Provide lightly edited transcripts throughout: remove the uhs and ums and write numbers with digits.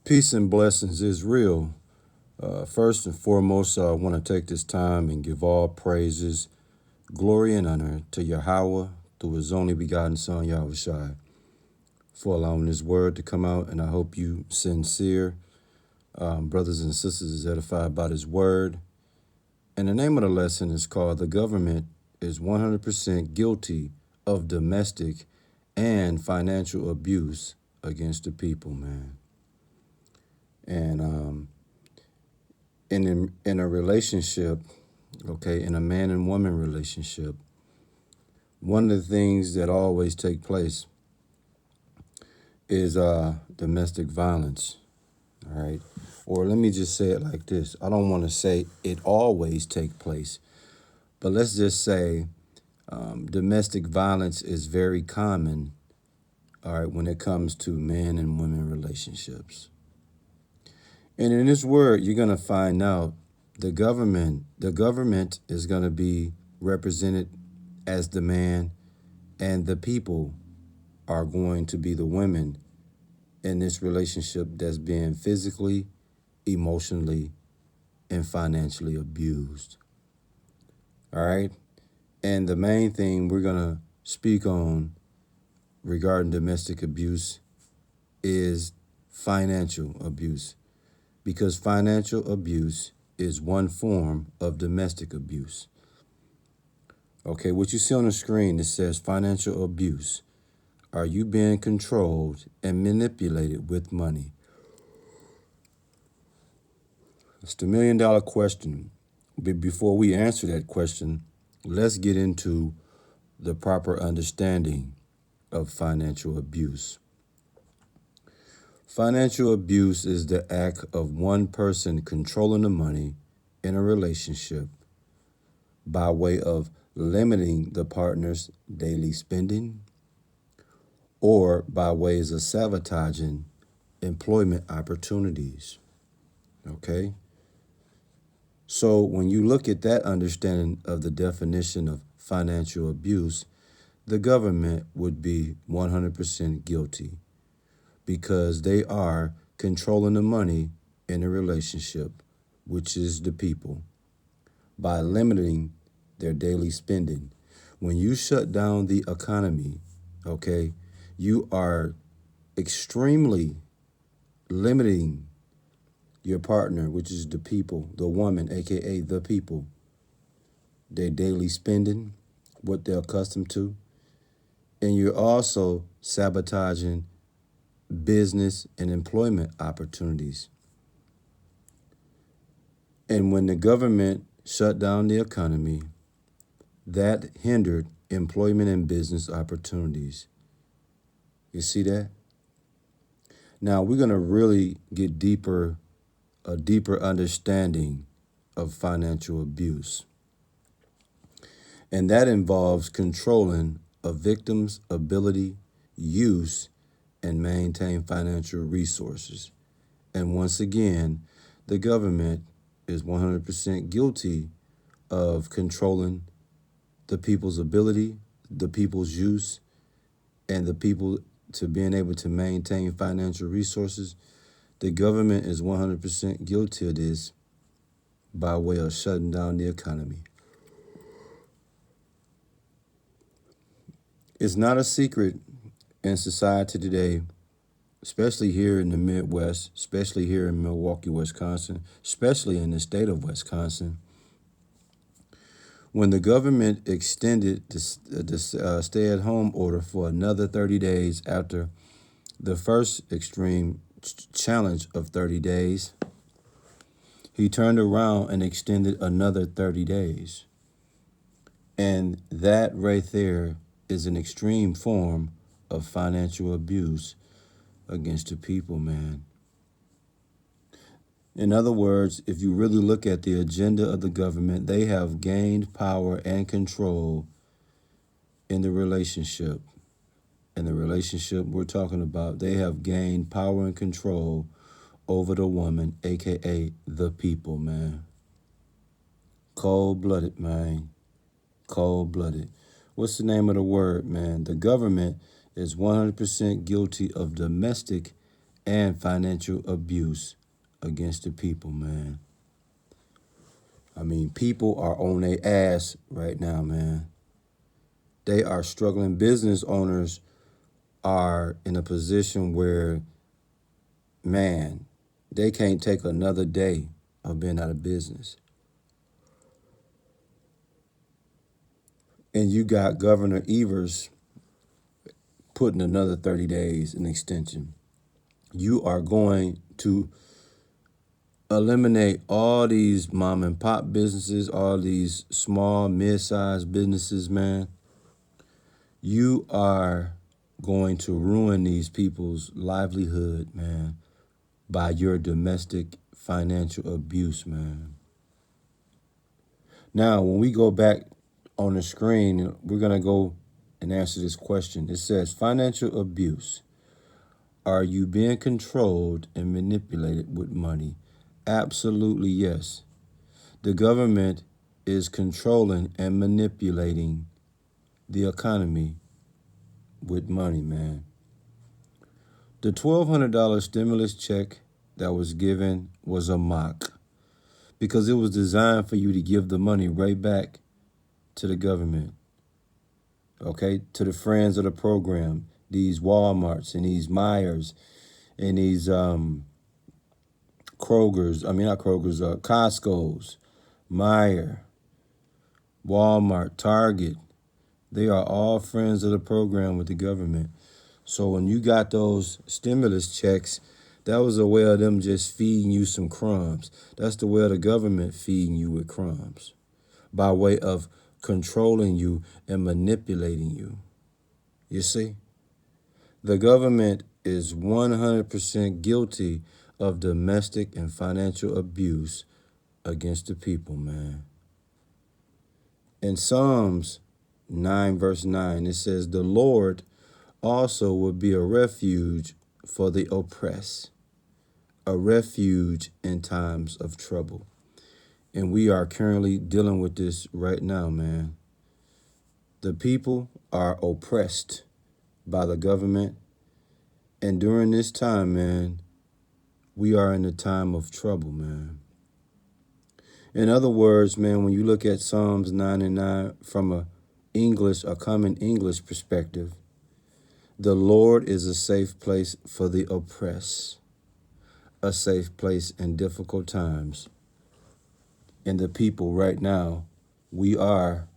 Peace and blessings is real. First and foremost, I want to take this time and give all praises, glory, and honor to Yahweh through his only begotten Son, Yahushai, for allowing his word to come out. And I hope you sincere brothers and sisters is edified by his word. And the name of the lesson is called The Government is 100% Guilty of Domestic and Financial Abuse Against the People, man. And in a relationship, okay, in a man and woman relationship, one of the things that always take place is domestic violence. All right, or let me just say it like this: I don't want to say it always take place, but let's just say domestic violence is very common. All right, when it comes to man and women relationships. And in this word, you're going to find out the government is going to be represented as the man, and the people are going to be the women in this relationship that's being physically, emotionally, and financially abused. All right? And the main thing we're going to speak on regarding domestic abuse is financial abuse, because financial abuse is one form of domestic abuse. Okay, what you see on the screen, it says financial abuse. Are you being controlled and manipulated with money? It's the $1,000,000 question. But before we answer that question, let's get into the proper understanding of financial abuse. Financial abuse is the act of one person controlling the money in a relationship by way of limiting the partner's daily spending or by ways of sabotaging employment opportunities. Okay? So when you look at that understanding of the definition of financial abuse, the government would be 100% guilty because they are controlling the money in a relationship, which is the people, by limiting their daily spending. When you shut down the economy, okay, you are extremely limiting your partner, which is the people, the woman, aka the people, their daily spending, what they're accustomed to. And you're also sabotaging business and employment opportunities. And when the government shut down the economy, that hindered employment and business opportunities. You see that? Now we're going to really get a deeper understanding of financial abuse. And that involves controlling a victim's ability, use, and maintain financial resources. And once again, the government is 100% guilty of controlling the people's ability, the people's use, and the people to being able to maintain financial resources. The government is 100% guilty of this by way of shutting down the economy. It's not a secret in society today, especially here in the Midwest, especially here in Milwaukee, Wisconsin, especially in the state of Wisconsin. When the government extended the stay-at-home order for another 30 days after the first extreme challenge of 30 days, he turned around and extended another 30 days. And that right there is an extreme form of financial abuse against the people, man. In other words, if you really look at the agenda of the government, they have gained power and control in the relationship. In the relationship we're talking about, they have gained power and control over the woman, aka the people, man. Cold-blooded, man. Cold-blooded. What's the name of the word, man? The government is 100% guilty of domestic and financial abuse against the people, man. I mean, people are on their ass right now, man. They are struggling. Business owners are in a position where, man, they can't take another day of being out of business. And you got Governor Evers putting another 30 days in extension. You are going to eliminate all these mom and pop businesses, all these small, mid-sized businesses, man. You are going to ruin these people's livelihood, man, by your domestic financial abuse, man. Now, when we go back on the screen, we're going to go and answer this question. It says, financial abuse. Are you being controlled and manipulated with money? Absolutely yes. The government is controlling and manipulating the economy with money, man. The $1,200 stimulus check that was given was a mock because it was designed for you to give the money right back to the government, okay, to the friends of the program, these Walmarts and these Myers and these Costco's, Meijer, Walmart, Target. They are all friends of the program with the government. So when you got those stimulus checks, that was a way of them just feeding you some crumbs. That's the way of the government feeding you with crumbs by way of controlling you and manipulating you. You see? The government is 100% guilty of domestic and financial abuse against the people, man. In Psalms 9, verse 9, it says, the Lord also will be a refuge for the oppressed, a refuge in times of trouble. And we are currently dealing with this right now, man. The people are oppressed by the government. And during this time, man, we are in a time of trouble, man. In other words, man, when you look at Psalms 99 from a common English perspective, the Lord is a safe place for the oppressed, a safe place in difficult times. And the people right now, we are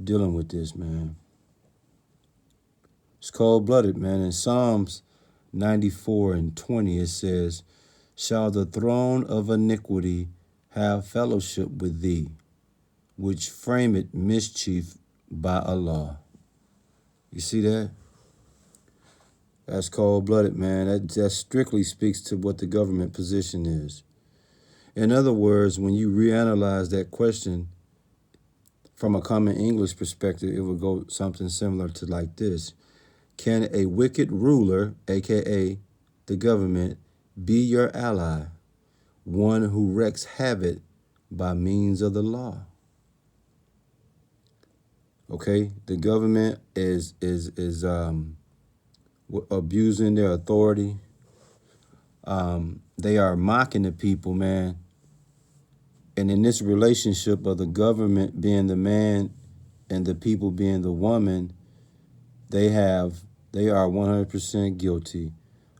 dealing with this, man. It's cold-blooded, man. In Psalms 94 and 20, it says, shall the throne of iniquity have fellowship with thee, which frameth mischief by a law. You see that? That's cold-blooded, man. That strictly speaks to what the government position is. In other words, when you reanalyze that question from a common English perspective, it would go something similar to like this. Can a wicked ruler, aka the government, be your ally, one who wreaks havoc by means of the law? Okay, the government is abusing their authority. They are mocking the people, man. And in this relationship of the government being the man and the people being the woman, they are 100% guilty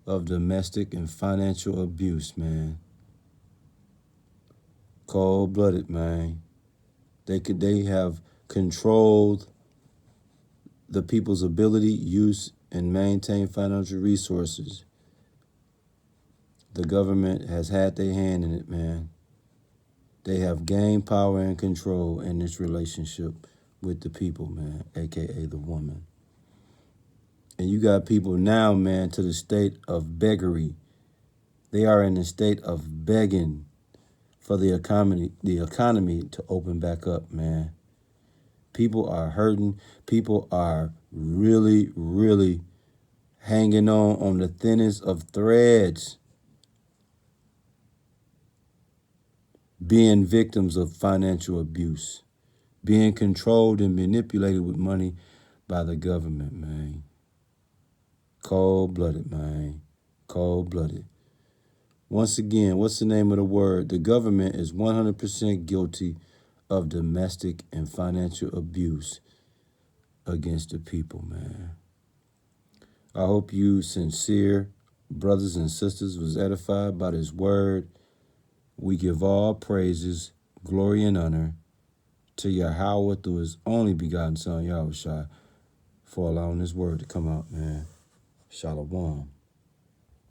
of domestic and financial abuse, man. Cold-blooded, man. They have controlled the people's ability, use, and maintain financial resources. The government has had their hand in it, man. They have gained power and control in this relationship with the people, man, aka the woman. And you got people now, man, to the state of beggary. They are in a state of begging for the economy to open back up, man. People are hurting. People are really, really hanging on the thinnest of threads, being victims of financial abuse, being controlled and manipulated with money by the government, man. Cold-blooded, man. Cold-blooded. Once again, what's the name of the word? The government is 100% guilty of domestic and financial abuse against the people, man. I hope you sincere brothers and sisters was edified by this word. We give all praises, glory, and honor to Yahweh through his only begotten son, Yahushua, for allowing this word to come out, man. Shalom.